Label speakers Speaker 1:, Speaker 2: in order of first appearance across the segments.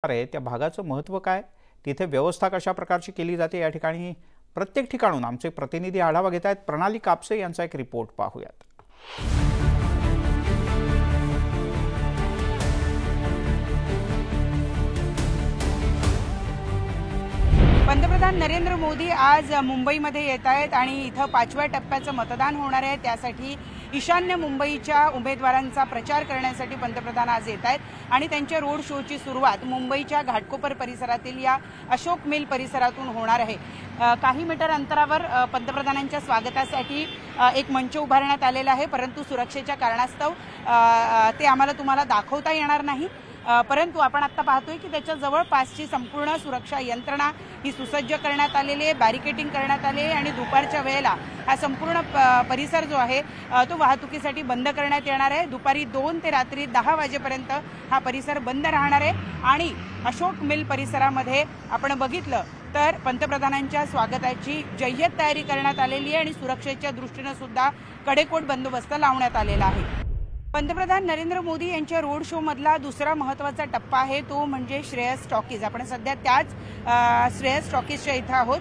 Speaker 1: आहे त्या भागाचं महत्त्व काय, तिथे व्यवस्था कशा प्रकारची केली जाते, या ठिकाणी प्रत्येक ठिकाणून आमचे प्रतिनिधी आढावा घेत आहेत। प्रणाली कापसे यांचा एक रिपोर्ट पाहूयात।
Speaker 2: पंतप्रधान नरेंद्र मोदी आज मुंबईमध्ये येत आहेत आणि इथं 5व्या टप्प्याचं मतदान होणार आहे। त्यासाठी ईशान्य मुंबईच्या उमेदवारांचा प्रचार करण्यासाठी पंतप्रधान आज येत आहेत आणि त्यांच्या रोड शोची सुरुवात मुंबईच्या घाटकोपर परिसरातील या अशोक मिल परिसरातून होणार आहे। काही मीटर अंतरावर पंतप्रधानांच्या स्वागतासाठी एक मंच उभारण्यात आलेला आहे, परंतु सुरक्षेच्या कारणास्तव ते आम्हाला तुम्हाला दाखवता येणार नाही। परंतु आपण आता पाहतोय की त्याच्या जवळपासची संपूर्ण सुरक्षा यंत्रणा ही सुसज्ज करण्यात आलेली आहे, बॅरिकेडिंग करण्यात आले आहे आणि दुपारच्या वेळेला हा संपूर्ण परिसर जो आहे तो वाहतुकीसाठी बंद करण्यात येणार आहे। दुपारी 2 ते रात्री 10 वाजेपर्यंत हा परिसर बंद राहणार आहे आणि अशोक मिल परिसरामध्ये आपण बघितलं तर पंतप्रधानांच्या स्वागताची जय्यत तयारी करण्यात आलेली आहे आणि सुरक्षेच्या दृष्टीने सुद्धा कडेकोट बंदोबस्त लावण्यात आलेला आहे। पंतप्रधान नरेंद्र मोदी यांच्या रोड शो मधला दुसरा महत्त्वाचा टप्पा आहे तो म्हणजे श्रेयस टॉकीज। आपण सध्या त्याच श्रेयस टॉकीजच्या इथं आहोत।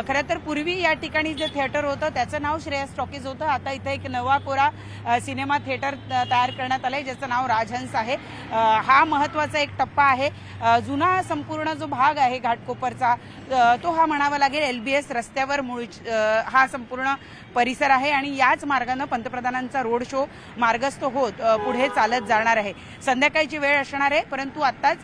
Speaker 2: खरं तर पूर्वी या ठिकाणी जे थिएटर होतं त्याचं नाव श्रेयस टॉकीज होतं। आता इथं एक नवा कोरा सिनेमा थिएटर तयार करण्यात आलंय ज्याचं नाव राजहंस आहे। हा महत्त्वाचा एक टप्पा आहे। जुना संपूर्ण जो भाग आहे घाटकोपरचा तो हा म्हणावा लागेल LBS रस्त्यावर हा संपूर्ण परिसर आहे आणि याच मार्गाने पंतप्रधानांचा रोड शो मार्गस्थ होत पुढे चालत जाणार आहे। संध्याकाळची वेळ असणार आहे, परंतु आताच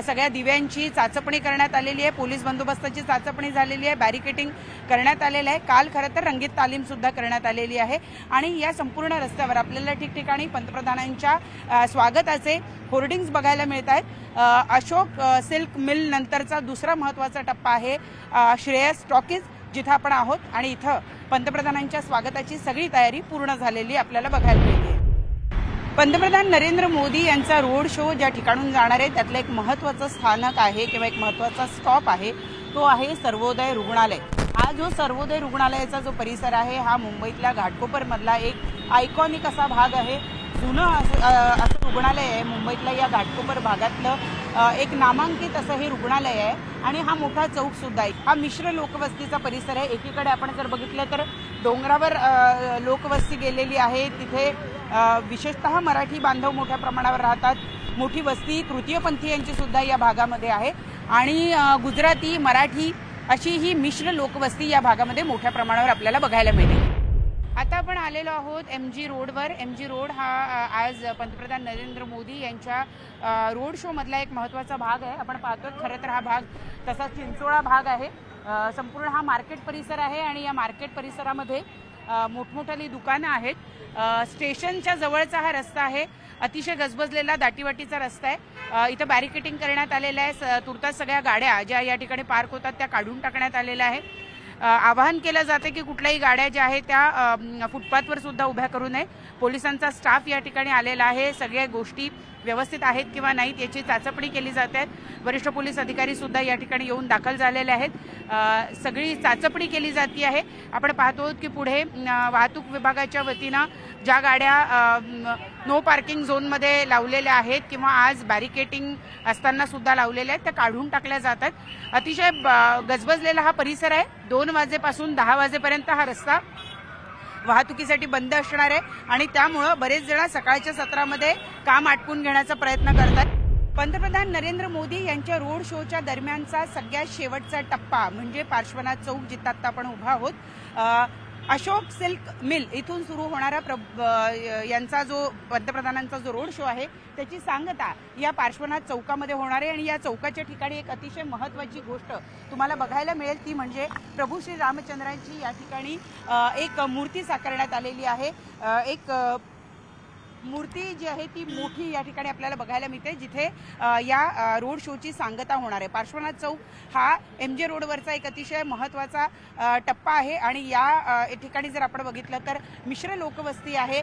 Speaker 2: सगळ्या दिव्यांची चाचपणी करण्यात आलेली आहे, पोलीस बंदोबस्ताची चाचपणी झालेली आहे, बॅरिकेडिंग करण्यात आलेलं आहे। काल खरं तर रंगीत तालीम सुद्धा करण्यात आलेली आहे आणि या संपूर्ण रस्त्यावर आपल्याला ठिकठिकाणी पंतप्रधानांच्या स्वागताचे होर्डिंग्स बघायला मिळत आहेत। अशोक सिल्क मिल नंतरचा दुसरा महत्त्वाचा टप्पा आहे श्रेयस टॉकीज, जिथं आपण आहोत आणि इथं पंतप्रधानांच्या स्वागताची सगळी तयारी पूर्ण झालेली आपल्याला बघायला मिळते। पंतप्रधान नरेंद्र मोदी यांचा रोड शो ज्या ठिकाणून जाणार आहे त्यातलं एक महत्त्वाचं स्थानक आहे किंवा एक महत्त्वाचा स्टॉप आहे तो आहे सर्वोदय रुग्णालय। हा जो सर्वोदय रुग्णालयाचा जो परिसर आहे हा मुंबईतल्या घाटकोपर मधला एक आयकॉनिक असा भाग आहे। जुनं असं रुग्णालय आहे मुंबईतल्या या घाटकोपर भागातलं एक नामांकित असं हे रुग्णालय आहे आणि हा मोठा चौक सुद्धा आहे। हा मिश्र लोकवस्तीचा परिसर आहे। एकीकडे आपण जर बघितलं तर डोंगरावर लोकवस्ती गेलेली आहे, तिथे विशेषतः मराठी बांधव मोठ्या प्रमाणावर राहतात। मोठी वस्ती तृतीयपंथीयांची सुद्धा या भागामध्ये आहे आणि गुजराती मराठी अशी ही मिश्र लोकवस्ती या भागामध्ये मोठ्या प्रमाणावर आपल्याला बघायला मिळते। आता आपण आलेलो आहोत MG रोडवर। MG रोड हा आज पंतप्रधान नरेंद्र मोदी यांच्या रोड शो मधला एक महत्त्वाचा भाग आहे। आपण पाहतो खरं तर हा भाग तसा चिंचोळा भाग आहे। संपूर्ण हा मार्केट परिसर आहे आणि या मार्केट परिसरामध्ये मोठमोठाली दुकानं आहेत। स्टेशनच्या जवळचा हा रस्ता आहे, अतिशय गजबजलेला दाटीवाटीचा रस्ता आहे। इथं बॅरिकेडिंग करण्यात आलेलं आहे, तुर्तास सगळ्या गाड्या ज्या या ठिकाणी पार्क होतात त्या काढून टाकण्यात आलेल्या आहे। आवाहन केलं जाते की कुठल्याही गाड्या ज्या आहेत त्या फुटपाथवर सुद्धा उभ्या करू नये। पोलिसांचा स्टाफ या ठिकाणी आलेला आहे, सगळ्या गोष्टी व्यवस्थित आहेत किंवा नाहीत याची चाचपणी केली जाते। वरिष्ठ पोलीस अधिकारी सुद्धा या ठिकाणी येऊन दाखल झालेले आहेत, सगळी चाचपणी केली जाते आहे। आपण पाहतो की पुढे वाहतूक विभागाच्या वतीनं ज्या गाड्या नो पार्किंग झोनमध्ये लावलेल्या आहेत किंवा आज बॅरिकेडिंग असताना सुद्धा लावलेल्या आहेत त्या काढून टाकल्या जातात। अतिशय गजबजलेला हा परिसर आहे। 2 वाजेपासून 10 वाजेपर्यंत हा रस्ता वाहतुकीसाठी बंद असणार आहे आणि त्यामुळे बरेच जण सकाळच्या सत्रामध्ये काम आटपून घेण्याचा प्रयत्न करतात। पंतप्रधान नरेंद्र मोदी यांच्या रोड शोच्या दरम्यानचा सगळ्यात शेवटचा टप्पा म्हणजे पार्श्वनाथ चौक जिथं आता आपण उभा आहोत। अशोक सिल्क मिल इथून सुरू होणारा यांचा जो पंतप्रधानांचा जो रोड शो आहे त्याची सांगता या पार्श्वनाथ चौकामध्ये होणार आहे आणि या चौकाच्या ठिकाणी एक अतिशय महत्त्वाची गोष्ट तुम्हाला बघायला मिळेल ती म्हणजे प्रभू श्री रामचंद्रांची या ठिकाणी एक मूर्ती साकारण्यात आलेली आहे। एक मूर्ती जी आहे ती मोठी या ठिकाणी आपल्याला बघायला मिळते जिथे या रोड शोची सांगता होणार आहे। पार्श्वनाथ चौक हा MG रोडवरचा एक अतिशय महत्त्वाचा टप्पा आहे आणि या ठिकाणी जर आपण बघितलं तर मिश्र लोकवस्ती आहे,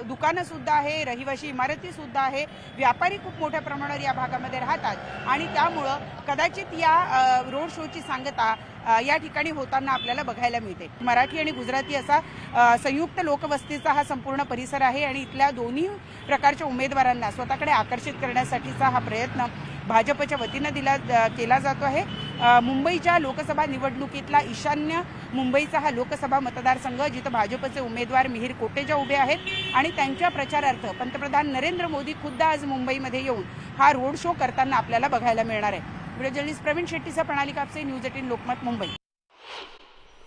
Speaker 2: दुकानं सुद्धा आहे, रहिवासी इमारती सुद्धा आहे, व्यापारी खूप मोठ्या प्रमाणावर या भागामध्ये राहतात आणि त्यामुळं कदाचित या रोड शोची सांगता या ठिकाणी होताना आपल्याला बघायला मिळते। मराठी आणि गुजराती असा संयुक्त लोकवस्तीचा हा संपूर्ण परिसर आहे आणि इथल्या दोन्ही प्रकारच्या उमेदवारांना स्वतःकडे आकर्षित करण्यासाठीचा हा प्रयत्न भाजपच्या वतीनं केला जातो आहे। मुंबईच्या लोकसभा निवडणुकीतला ईशान्य मुंबईचा हा लोकसभा मतदारसंघ जिथं भाजपचे उमेदवार मिहिर कोटेचा उभे आहेत आणि त्यांच्या प्रचारार्थ पंतप्रधान नरेंद्र मोदी खुद्द आज मुंबईमध्ये येऊन हा रोड शो करताना आपल्याला बघायला मिळणार आहे। व्हिडिओ जर्नलिस्ट प्रवीण शेट्टीसह प्रणाली कापसे, न्यूज 18 लोकमत, मुंबई।